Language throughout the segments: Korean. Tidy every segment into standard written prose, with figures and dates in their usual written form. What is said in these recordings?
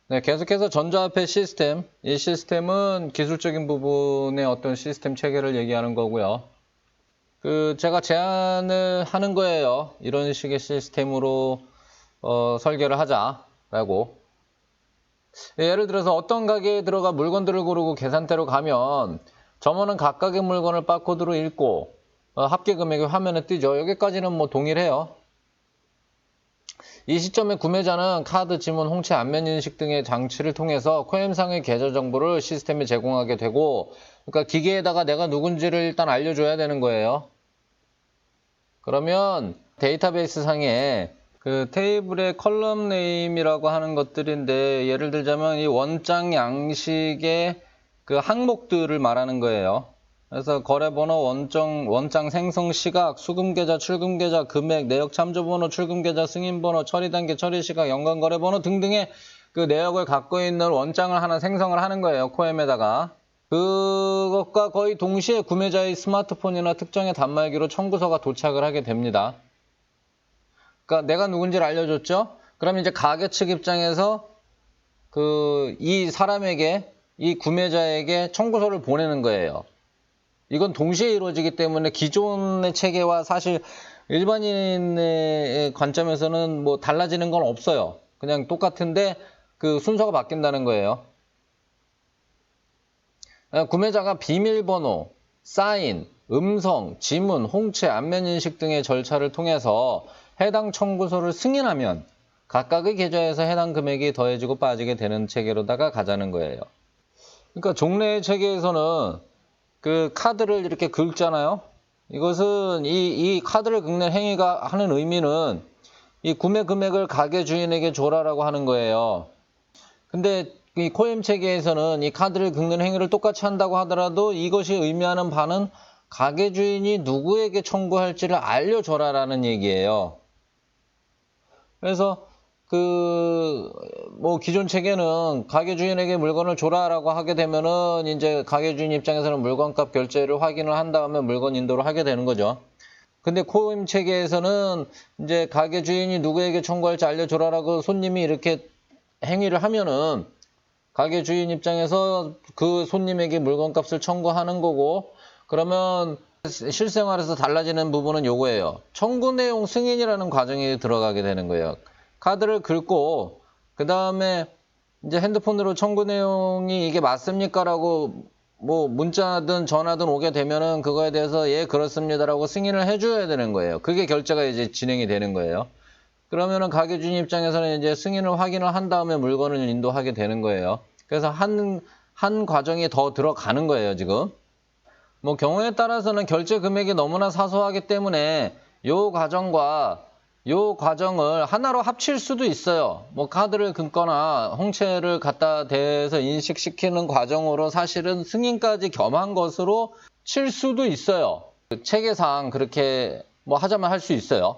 네, 계속해서 전자화폐 시스템, 이 시스템은 기술적인 부분의 어떤 시스템 체계를 얘기하는 거고요. 제가 제안을 하는 거예요. 이런 식의 시스템으로 설계를 하자라고. 예를 들어서 어떤 가게에 들어가 물건들을 고르고 계산대로 가면 점원은 각각의 물건을 바코드로 읽고 합계 금액이 화면에 뜨죠. 여기까지는 뭐 동일해요. 이 시점에 구매자는 카드, 지문, 홍채, 안면 인식 등의 장치를 통해서 코엠상의 계좌 정보를 시스템에 제공하게 되고, 그러니까 기계에다가 내가 누군지를 일단 알려줘야 되는 거예요. 그러면 데이터베이스 상에 그 테이블의 컬럼 네임이라고 하는 것들인데, 예를 들자면 이 원장 양식의 그 항목들을 말하는 거예요. 그래서 거래번호, 원장 생성 시각, 수금계좌, 출금계좌, 금액, 내역 참조번호, 출금계좌, 승인번호, 처리단계, 처리시각, 연관거래번호 등등의 그 내역을 갖고 있는 원장을 하나 생성을 하는 거예요. 코엠에다가. 그것과 거의 동시에 구매자의 스마트폰이나 특정의 단말기로 청구서가 도착을 하게 됩니다. 그러니까 내가 누군지를 알려줬죠? 그럼 이제 가게 측 입장에서 이 사람에게, 이 구매자에게 청구서를 보내는 거예요. 이건 동시에 이루어지기 때문에 기존의 체계와 사실 일반인의 관점에서는 뭐 달라지는 건 없어요. 그냥 똑같은데 그 순서가 바뀐다는 거예요. 구매자가 비밀번호, 사인, 음성, 지문, 홍채, 안면인식 등의 절차를 통해서 해당 청구서를 승인하면 각각의 계좌에서 해당 금액이 더해지고 빠지게 되는 체계로다가 가자는 거예요. 그러니까 종래의 체계에서는 그 카드를 이렇게 긁잖아요. 이것은 이 카드를 긁는 행위가 하는 의미는 이 구매 금액을 가게 주인에게 줘라라고 하는 거예요. 근데 이 코엠 체계에서는 이 카드를 긁는 행위를 똑같이 한다고 하더라도 이것이 의미하는 바는 가게 주인이 누구에게 청구할지를 알려줘라라는 얘기예요. 그래서 뭐 기존 체계는 가게 주인에게 물건을 줘라라고 하게 되면은 이제 가게 주인 입장에서는 물건값 결제를 확인을 한 다음에 물건 인도를 하게 되는 거죠. 근데 코임 체계에서는 이제 가게 주인이 누구에게 청구할지 알려줘라라고 손님이 이렇게 행위를 하면은 가게 주인 입장에서 그 손님에게 물건값을 청구하는 거고, 그러면 실생활에서 달라지는 부분은 요거예요. 청구 내용 승인이라는 과정이 들어가게 되는 거예요. 카드를 긁고 그 다음에 이제 핸드폰으로 청구 내용이 이게 맞습니까? 라고 뭐 문자든 전화든 오게 되면은 그거에 대해서 예 그렇습니다라고 승인을 해줘야 되는 거예요. 그게 결제가 이제 진행이 되는 거예요. 그러면은 가게 주인 입장에서는 이제 승인을 확인을 한 다음에 물건을 인도하게 되는 거예요. 그래서 한 과정이 더 들어가는 거예요, 지금. 뭐 경우에 따라서는 결제 금액이 너무나 사소하기 때문에 요 과정을 하나로 합칠 수도 있어요. 뭐 카드를 긁거나 홍채를 갖다 대서 인식시키는 과정으로 사실은 승인까지 겸한 것으로 칠 수도 있어요. 체계상 그렇게 뭐 하자면 할 수 있어요.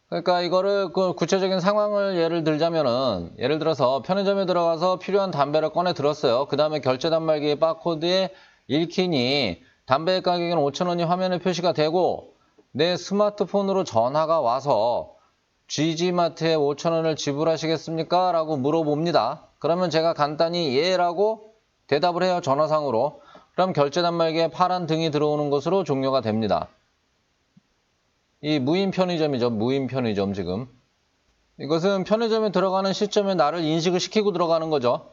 그러니까 이거를 구체적인 상황을 예를 들자면은, 예를 들어서 편의점에 들어가서 필요한 담배를 꺼내 들었어요. 그 다음에 결제 단말기의 바코드에 읽히니 담배 가격은 5,000원이 화면에 표시가 되고 내 스마트폰으로 전화가 와서 GG마트에 5,000원을 지불하시겠습니까? 라고 물어봅니다. 그러면 제가 간단히 예라고 대답을 해요. 전화상으로. 그럼 결제 단말기에 파란 등이 들어오는 것으로 종료가 됩니다. 이 무인 편의점이죠. 무인 편의점 지금. 이것은 편의점에 들어가는 시점에 나를 인식을 시키고 들어가는 거죠.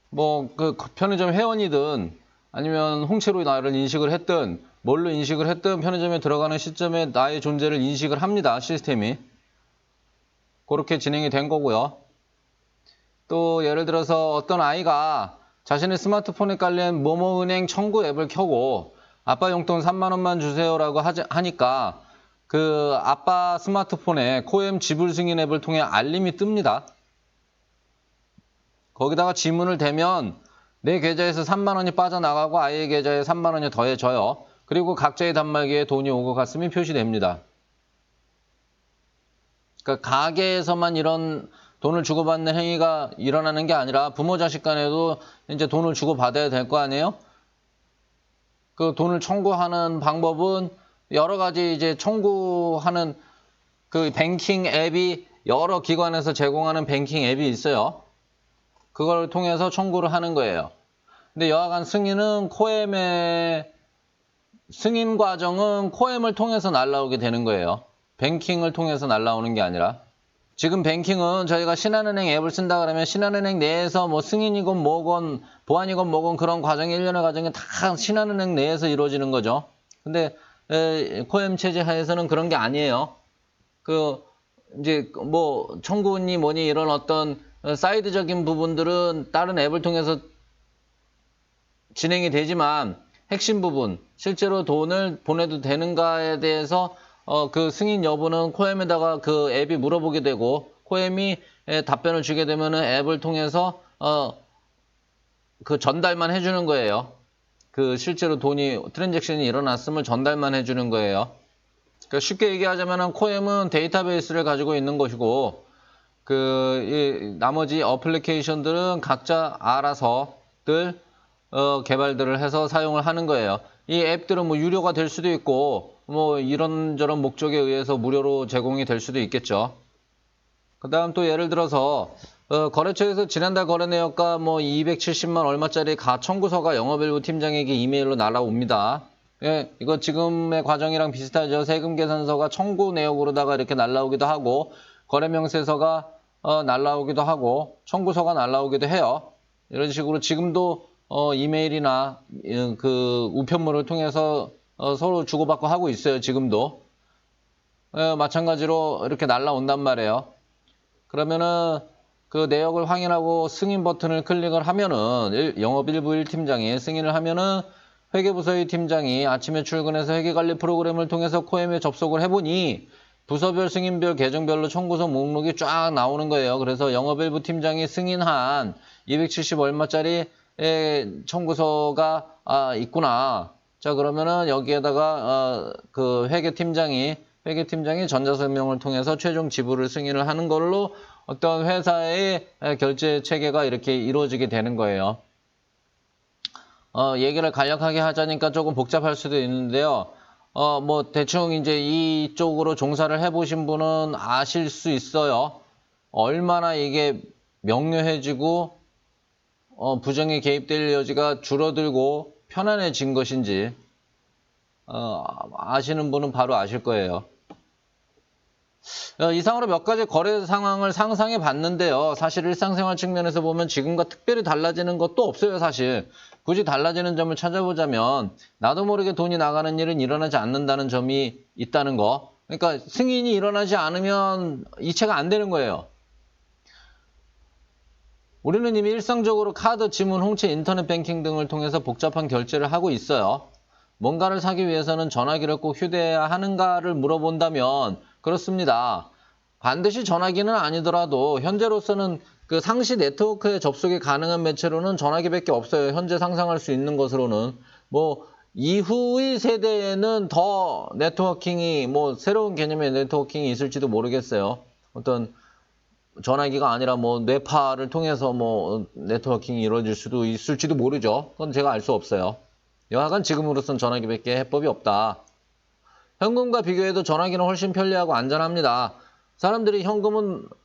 뭐 그 편의점 회원이든 아니면 홍채로 나를 인식을 했든 뭘로 인식을 했든 편의점에 들어가는 시점에 나의 존재를 인식을 합니다. 시스템이. 그렇게 진행이 된 거고요. 또 예를 들어서 어떤 아이가 자신의 스마트폰에 깔린 모모은행 청구 앱을 켜고 아빠 용돈 3만 원만 주세요라고 하니까 그 아빠 스마트폰에 코엠 지불 승인 앱을 통해 알림이 뜹니다. 거기다가 지문을 대면 내 계좌에서 3만 원이 빠져나가고 아이의 계좌에 3만 원이 더해져요. 그리고 각자의 단말기에 돈이 오고 갔음이 표시됩니다. 그러니까 가게에서만 이런 돈을 주고받는 행위가 일어나는 게 아니라 부모 자식 간에도 이제 돈을 주고받아야 될 거 아니에요? 그 돈을 청구하는 방법은 여러 가지 이제 청구하는 그 뱅킹 앱이 여러 기관에서 제공하는 뱅킹 앱이 있어요. 그걸 통해서 청구를 하는 거예요. 근데 여하간 승인 과정은 코엠을 통해서 날라오게 되는 거예요. 뱅킹을 통해서 날라오는 게 아니라. 지금 뱅킹은 저희가 신한은행 앱을 쓴다 그러면 신한은행 내에서 뭐 승인이건 뭐건 보안이건 뭐건 그런 과정이 일련의 과정이 다 신한은행 내에서 이루어지는 거죠. 근데 코엠 체제 하에서는 그런 게 아니에요. 이제 뭐 청구니 뭐니 이런 어떤 사이드적인 부분들은 다른 앱을 통해서 진행이 되지만 핵심 부분, 실제로 돈을 보내도 되는가에 대해서 그 승인 여부는 코엠에다가 그 앱이 물어보게 되고 코엠이 답변을 주게 되면은 앱을 통해서 그 전달만 해주는 거예요. 그 실제로 트랜잭션이 일어났음을 전달만 해주는 거예요. 그러니까 쉽게 얘기하자면은 코엠은 데이터베이스를 가지고 있는 것이고 나머지 어플리케이션들은 각자 알아서들 개발들을 해서 사용을 하는 거예요. 이 앱들은 뭐 유료가 될 수도 있고 뭐 이런저런 목적에 의해서 무료로 제공이 될 수도 있겠죠. 그 다음 또 예를 들어서 거래처에서 지난달 거래 내역과 뭐 270만 얼마짜리 가청구서가 영업일부 팀장에게 이메일로 날아옵니다. 예, 이거 지금의 과정이랑 비슷하죠. 세금 계산서가 청구 내역으로다가 이렇게 날아오기도 하고 거래 명세서가 날아오기도 하고 청구서가 날아오기도 해요. 이런 식으로 지금도 이메일이나 그 우편물을 통해서 서로 주고받고 하고 있어요. 지금도. 마찬가지로 이렇게 날라온단 말이에요. 그러면은 그 내역을 확인하고 승인 버튼을 클릭을 하면은 영업 1부 1팀장이 승인을 하면은 회계부서의 팀장이 아침에 출근해서 회계관리 프로그램을 통해서 코엠에 접속을 해보니 부서별 승인별 계정별로 청구서 목록이 쫙 나오는 거예요. 그래서 영업 1부 팀장이 승인한 270 얼마짜리 청구서가 있구나. 자, 그러면은 여기에다가 그 회계팀장이 전자서명을 통해서 최종 지불을 승인을 하는 걸로 어떤 회사의 결제 체계가 이렇게 이루어지게 되는 거예요. 얘기를 간략하게 하자니까 조금 복잡할 수도 있는데요. 뭐 대충 이제 이쪽으로 종사를 해보신 분은 아실 수 있어요. 얼마나 이게 명료해지고 부정에 개입될 여지가 줄어들고 편안해진 것인지 아시는 분은 바로 아실 거예요. 이상으로 몇 가지 거래 상황을 상상해 봤는데요. 사실 일상생활 측면에서 보면 지금과 특별히 달라지는 것도 없어요. 사실 굳이 달라지는 점을 찾아보자면 나도 모르게 돈이 나가는 일은 일어나지 않는다는 점이 있다는 거. 그러니까 승인이 일어나지 않으면 이체가 안 되는 거예요. 우리는 이미 일상적으로 카드, 지문, 홍채, 인터넷 뱅킹 등을 통해서 복잡한 결제를 하고 있어요. 뭔가를 사기 위해서는 전화기를 꼭 휴대해야 하는가를 물어본다면 그렇습니다. 반드시 전화기는 아니더라도 현재로서는 그 상시 네트워크에 접속이 가능한 매체로는 전화기밖에 없어요. 현재 상상할 수 있는 것으로는. 뭐 이후의 세대에는 더 네트워킹이 뭐 새로운 개념의 네트워킹이 있을지도 모르겠어요. 어떤 전화기가 아니라 뭐 뇌파를 통해서 뭐 네트워킹이 이루어질 수도 있을지도 모르죠. 그건 제가 알 수 없어요. 여하간 지금으로선 전화기밖에 해법이 없다. 현금과 비교해도 전화기는 훨씬 편리하고 안전합니다. 사람들이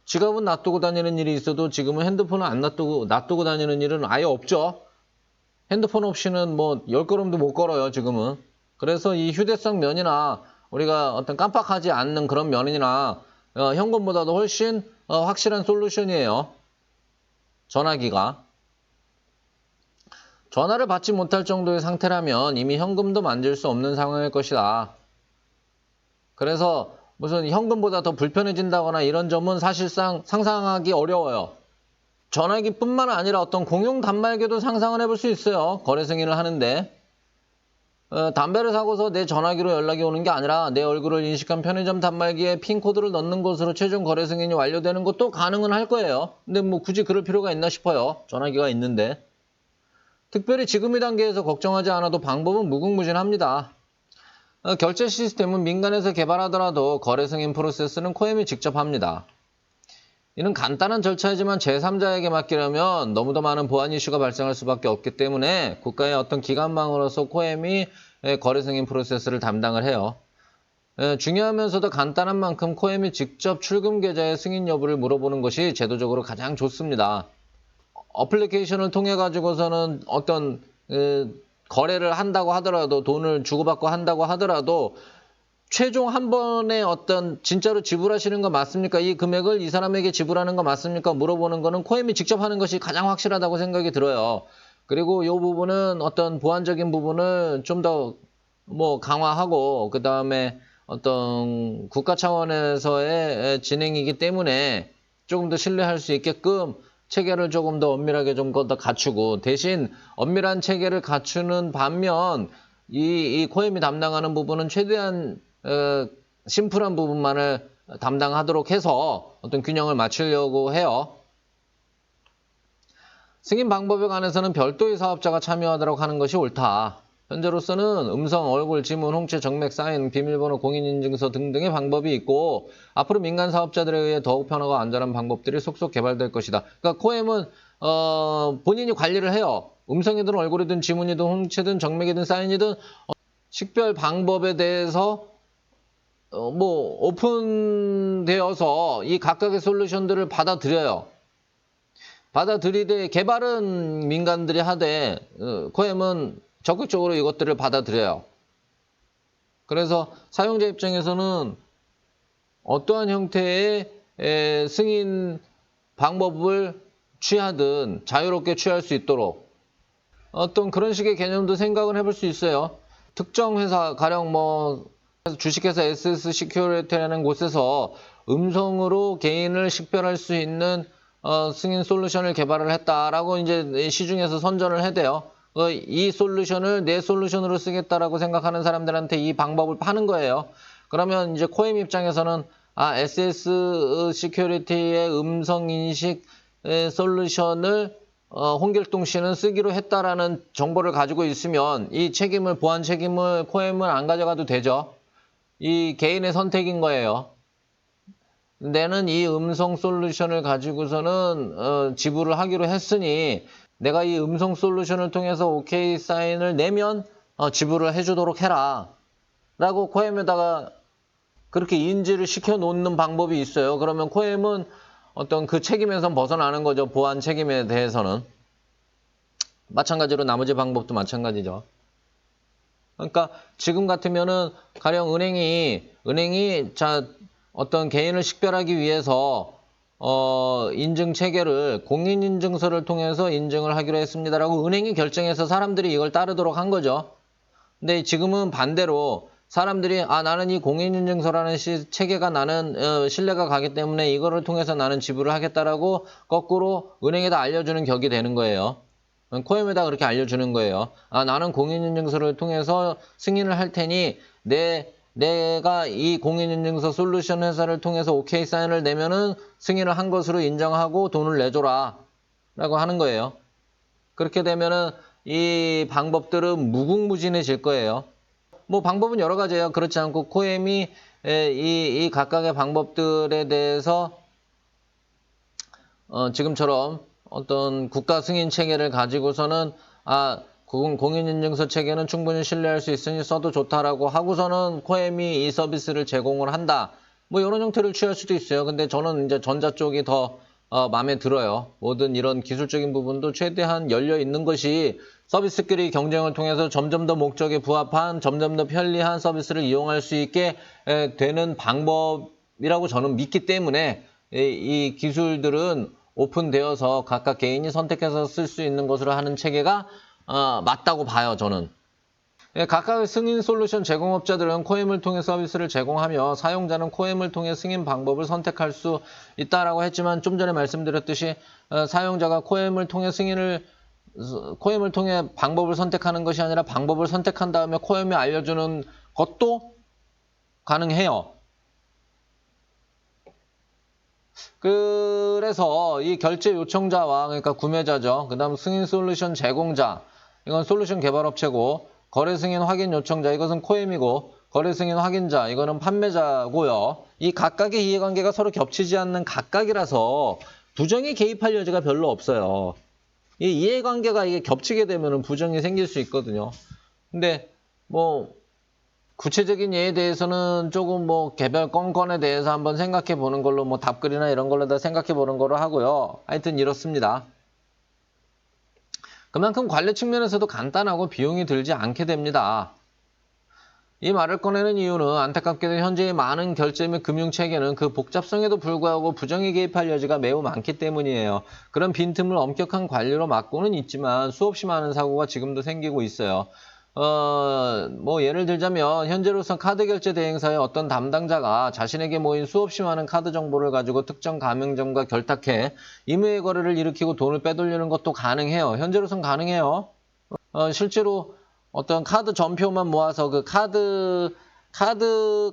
지갑은 놔두고 다니는 일이 있어도 지금은 핸드폰을 안 놔두고 다니는 일은 아예 없죠. 핸드폰 없이는 뭐 10걸음도 못 걸어요, 지금은. 그래서 이 휴대성 면이나 우리가 어떤 깜빡하지 않는 그런 면이나 현금보다도 훨씬 확실한 솔루션이에요. 전화기가. 전화를 받지 못할 정도의 상태라면 이미 현금도 만질 수 없는 상황일 것이다. 그래서 무슨 현금보다 더 불편해진다거나 이런 점은 사실상 상상하기 어려워요. 전화기뿐만 아니라 어떤 공용 단말기도 상상을 해볼 수 있어요. 거래 승인을 하는데. 담배를 사고서 내 전화기로 연락이 오는 게 아니라 내 얼굴을 인식한 편의점 단말기에 핀코드를 넣는 것으로 최종 거래 승인이 완료되는 것도 가능은 할 거예요. 근데 뭐 굳이 그럴 필요가 있나 싶어요. 전화기가 있는데. 특별히 지금 이 단계에서 걱정하지 않아도 방법은 무궁무진합니다. 결제 시스템은 민간에서 개발하더라도 거래 승인 프로세스는 코엠이 직접 합니다. 이는 간단한 절차이지만 제3자에게 맡기려면 너무도 많은 보안 이슈가 발생할 수밖에 없기 때문에 국가의 어떤 기관망으로서 코엠이 거래 승인 프로세스를 담당을 해요. 중요하면서도 간단한 만큼 코엠이 직접 출금 계좌의 승인 여부를 물어보는 것이 제도적으로 가장 좋습니다. 어플리케이션을 통해 가지고서는 어떤 거래를 한다고 하더라도, 돈을 주고받고 한다고 하더라도 최종 한 번에 어떤 진짜로 지불하시는 거 맞습니까? 이 금액을 이 사람에게 지불하는 거 맞습니까? 물어보는 거는 코엠이 직접 하는 것이 가장 확실하다고 생각이 들어요. 그리고 이 부분은 어떤 보안적인 부분을 좀 더 뭐 강화하고, 그 다음에 어떤 국가 차원에서의 진행이기 때문에 조금 더 신뢰할 수 있게끔 체계를 조금 더 엄밀하게 좀 더 갖추고, 대신 엄밀한 체계를 갖추는 반면 이 코엠이 담당하는 부분은 최대한 심플한 부분만을 담당하도록 해서 어떤 균형을 맞추려고 해요. 승인 방법에 관해서는 별도의 사업자가 참여하도록 하는 것이 옳다. 현재로서는 음성, 얼굴, 지문, 홍채, 정맥, 사인, 비밀번호, 공인인증서 등등의 방법이 있고, 앞으로 민간 사업자들에 의해 더욱 편하고 안전한 방법들이 속속 개발될 것이다. 그러니까 코엠은 본인이 관리를 해요. 음성이든 얼굴이든 지문이든 홍채든 정맥이든 사인이든 식별 방법에 대해서 뭐 오픈되어서 이 각각의 솔루션들을 받아들여요. 받아들이되 개발은 민간들이 하되 코엠은 적극적으로 이것들을 받아들여요. 그래서 사용자 입장에서는 어떠한 형태의 승인 방법을 취하든 자유롭게 취할 수 있도록 어떤 그런 식의 개념도 생각을 해볼 수 있어요. 특정 회사, 가령 뭐 주식회사 SS 시큐리티라는 곳에서 음성으로 개인을 식별할 수 있는 승인 솔루션을 개발을 했다라고 이제 시중에서 선전을 해대요. 이 솔루션을 내 솔루션으로 쓰겠다라고 생각하는 사람들한테 이 방법을 파는 거예요. 그러면 이제 코엠 입장에서는 SS 시큐리티의 음성 인식 솔루션을 홍길동 씨는 쓰기로 했다라는 정보를 가지고 있으면 이 책임을, 보안 책임을 코엠은 안 가져가도 되죠. 이 개인의 선택인 거예요. 내는 이 음성 솔루션을 가지고서는 지불을 하기로 했으니 내가 이 음성 솔루션을 통해서 OK 사인을 내면 지불을 해주도록 해라 라고 코엠에다가 그렇게 인지를 시켜 놓는 방법이 있어요. 그러면 코엠은 어떤 그 책임에서 벗어나는 거죠. 보안 책임에 대해서는. 마찬가지로 나머지 방법도 마찬가지죠. 그러니까 지금 같으면은 가령 은행이 어떤 개인을 식별하기 위해서 인증 체계를 공인인증서를 통해서 인증을 하기로 했습니다라고 은행이 결정해서 사람들이 이걸 따르도록 한 거죠. 근데 지금은 반대로 사람들이 나는 이 공인인증서라는 체계가 나는 신뢰가 가기 때문에 이거를 통해서 나는 지불을 하겠다라고 거꾸로 은행에다 알려주는 격이 되는 거예요. 코엠에다 그렇게 알려주는 거예요. 나는 공인인증서를 통해서 승인을 할 테니 내가 이 공인인증서 솔루션 회사를 통해서 OK 사인을 내면은 승인을 한 것으로 인정하고 돈을 내줘라 라고 하는 거예요. 그렇게 되면은 이 방법들은 무궁무진해질 거예요. 뭐 방법은 여러 가지예요. 그렇지 않고 코엠이 이 각각의 방법들에 대해서 지금처럼 어떤 국가 승인 체계를 가지고서는 공인인증서 체계는 충분히 신뢰할 수 있으니 써도 좋다라고 하고서는 코엠이 이 서비스를 제공을 한다. 뭐 이런 형태를 취할 수도 있어요. 근데 저는 이제 전자 쪽이 더 마음에 들어요. 모든 이런 기술적인 부분도 최대한 열려 있는 것이 서비스끼리 경쟁을 통해서 점점 더 목적에 부합한, 점점 더 편리한 서비스를 이용할 수 있게 되는 방법이라고 저는 믿기 때문에 이 기술들은 오픈되어서 각각 개인이 선택해서 쓸 수 있는 것으로 하는 체계가 맞다고 봐요, 저는. 각각의 승인 솔루션 제공업자들은 코엠을 통해 서비스를 제공하며 사용자는 코엠을 통해 승인 방법을 선택할 수 있다라고 했지만 좀 전에 말씀드렸듯이 사용자가 코엠을 통해 방법을 선택하는 것이 아니라 방법을 선택한 다음에 코엠이 알려주는 것도 가능해요. 그래서 이 결제 요청자와 그러니까 구매자죠. 그 다음 승인 솔루션 제공자, 이건 솔루션 개발업체고, 거래 승인 확인 요청자, 이것은 코엠이고, 거래 승인 확인자, 이거는 판매자고요. 이 각각의 이해관계가 서로 겹치지 않는 각각이라서 부정이 개입할 여지가 별로 없어요. 이 이해관계가 이게 겹치게 되면 부정이 생길 수 있거든요. 근데 뭐 구체적인 예에 대해서는 조금 뭐 개별 건건에 대해서 한번 생각해 보는 걸로, 뭐 답글이나 이런 걸로 다 생각해 보는 걸로 하고요. 하여튼 이렇습니다. 그만큼 관리 측면에서도 간단하고 비용이 들지 않게 됩니다. 이 말을 꺼내는 이유는 안타깝게도 현재의 많은 결제 및 금융체계는 그 복잡성에도 불구하고 부정이 개입할 여지가 매우 많기 때문이에요. 그런 빈틈을 엄격한 관리로 막고는 있지만 수없이 많은 사고가 지금도 생기고 있어요. 예를 들자면 현재로서 카드 결제 대행사의 어떤 담당자가 자신에게 모인 수없이 많은 카드 정보를 가지고 특정 가맹점과 결탁해 임의의 거래를 일으키고 돈을 빼돌리는 것도 가능해요. 현재로선 가능해요. 실제로 어떤 카드 전표만 모아서 그 카드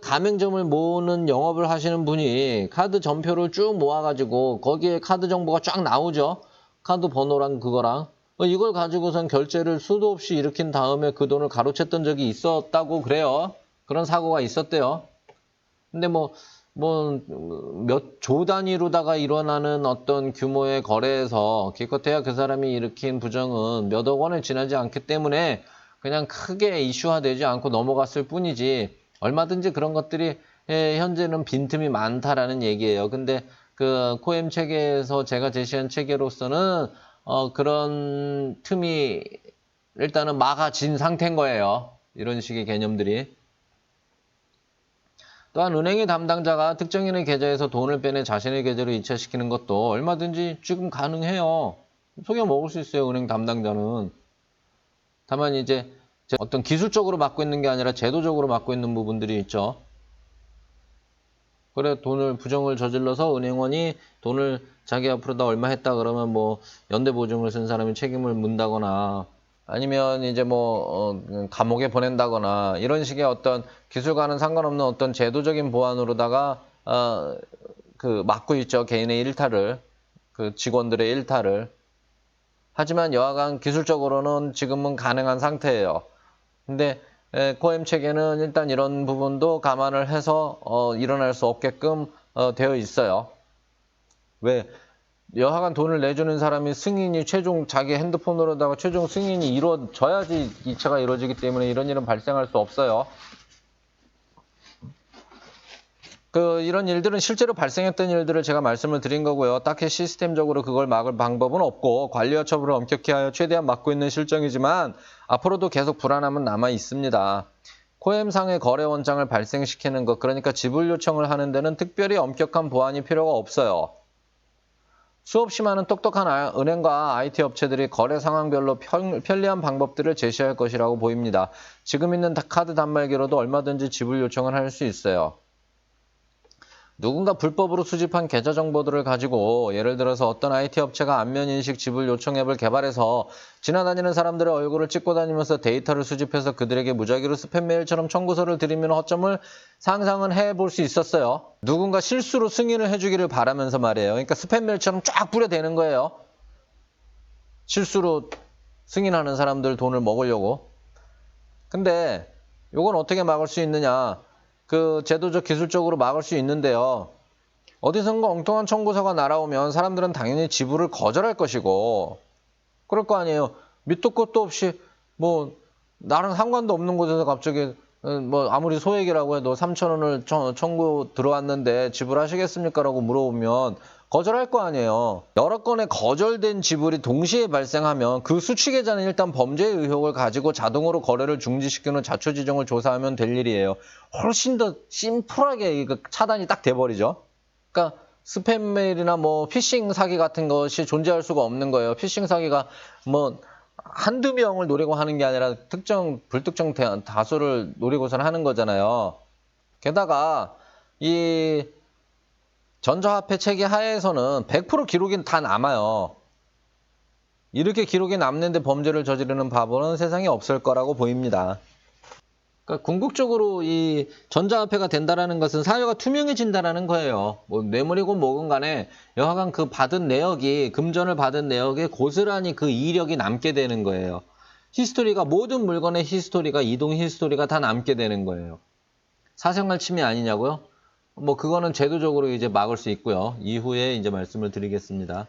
가맹점을 모으는 영업을 하시는 분이 카드 전표를 쭉 모아가지고 거기에 카드 정보가 쫙 나오죠. 카드 번호랑 그거랑. 이걸 가지고선 결제를 수도 없이 일으킨 다음에 그 돈을 가로챘던 적이 있었다고 그래요. 그런 사고가 있었대요. 근데 몇 조 단위로다가 일어나는 어떤 규모의 거래에서 기껏해야 그 사람이 일으킨 부정은 몇억 원에 지나지 않기 때문에 그냥 크게 이슈화되지 않고 넘어갔을 뿐이지 얼마든지 그런 것들이 현재는 빈틈이 많다라는 얘기예요. 근데 그 코엠 체계에서 제가 제시한 체계로서는 그런 틈이 일단은 막아진 상태인 거예요. 이런 식의 개념들이. 또한 은행의 담당자가 특정인의 계좌에서 돈을 빼내 자신의 계좌로 이체시키는 것도 얼마든지 지금 가능해요. 속여 먹을 수 있어요, 은행 담당자는. 다만 이제 어떤 기술적으로 막고 있는 게 아니라 제도적으로 막고 있는 부분들이 있죠. 그래 돈을 부정을 저질러서 은행원이 돈을 자기 앞으로다 얼마 했다 그러면 연대보증을 쓴 사람이 책임을 문다거나 아니면 이제 감옥에 보낸다거나 이런 식의 어떤 기술과는 상관없는 어떤 제도적인 보완으로다가 막고 있죠. 개인의 일탈을, 그 직원들의 일탈을. 하지만 여하간 기술적으로는 지금은 가능한 상태예요. 근데 코엠 체계는 일단 이런 부분도 감안을 해서 일어날 수 없게끔 되어 있어요. 왜? 여하간 돈을 내주는 사람이 승인이 최종 자기 핸드폰으로다가 최종 승인이 이루어져야지 이체가 이루어지기 때문에 이런 일은 발생할 수 없어요. 이런 일들은 실제로 발생했던 일들을 제가 말씀을 드린 거고요. 딱히 시스템적으로 그걸 막을 방법은 없고 관리와 처벌을 엄격히 하여 최대한 막고 있는 실정이지만 앞으로도 계속 불안함은 남아 있습니다. 코엠상의 거래 원장을 발생시키는 것, 그러니까 지불 요청을 하는 데는 특별히 엄격한 보완이 필요가 없어요. 수없이 많은 똑똑한 은행과 IT 업체들이 거래 상황별로 편리한 방법들을 제시할 것이라고 보입니다. 지금 있는 카드 단말기로도 얼마든지 지불 요청을 할 수 있어요. 누군가 불법으로 수집한 계좌 정보들을 가지고 예를 들어서 어떤 IT 업체가 안면인식 지불 요청 앱을 개발해서 지나다니는 사람들의 얼굴을 찍고 다니면서 데이터를 수집해서 그들에게 무작위로 스팸 메일처럼 청구서를 드리면 허점을 상상은 해볼 수 있었어요. 누군가 실수로 승인을 해주기를 바라면서 말이에요. 그러니까 스팸 메일처럼 쫙 뿌려대는 거예요. 실수로 승인하는 사람들 돈을 먹으려고. 근데 이건 어떻게 막을 수 있느냐. 제도적 기술적으로 막을 수 있는데요. 어디선가 엉뚱한 청구서가 날아오면 사람들은 당연히 지불을 거절할 것이고 그럴 거 아니에요. 밑도 끝도 없이 나랑 상관도 없는 곳에서 갑자기 아무리 소액이라고 해도 3,000원을 청구 들어왔는데 지불하시겠습니까? 라고 물어보면 거절할 거 아니에요. 여러 건의 거절된 지불이 동시에 발생하면 그 수취 계좌는 일단 범죄의 의혹을 가지고 자동으로 거래를 중지시키는 자초지종을 조사하면 될 일이에요. 훨씬 더 심플하게 차단이 딱 돼버리죠. 그러니까 스팸 메일이나 피싱 사기 같은 것이 존재할 수가 없는 거예요. 피싱 사기가 한두 명을 노리고 하는 게 아니라 불특정 다수를 노리고선 하는 거잖아요. 게다가 이 전자화폐 체계 하에서는 100% 기록이 다 남아요. 이렇게 기록이 남는데 범죄를 저지르는 바보는 세상에 없을 거라고 보입니다. 그러니까 궁극적으로 이 전자화폐가 된다라는 것은 사회가 투명해진다라는 거예요. 뇌물이고 뭐건 간에 여하간 그 받은 내역이 금전을 받은 내역에 고스란히 그 이력이 남게 되는 거예요. 히스토리가 모든 물건의 히스토리가 이동 히스토리가 다 남게 되는 거예요. 사생활 침해 아니냐고요? 그거는 제도적으로 이제 막을 수 있고요. 이후에 이제 말씀을 드리겠습니다.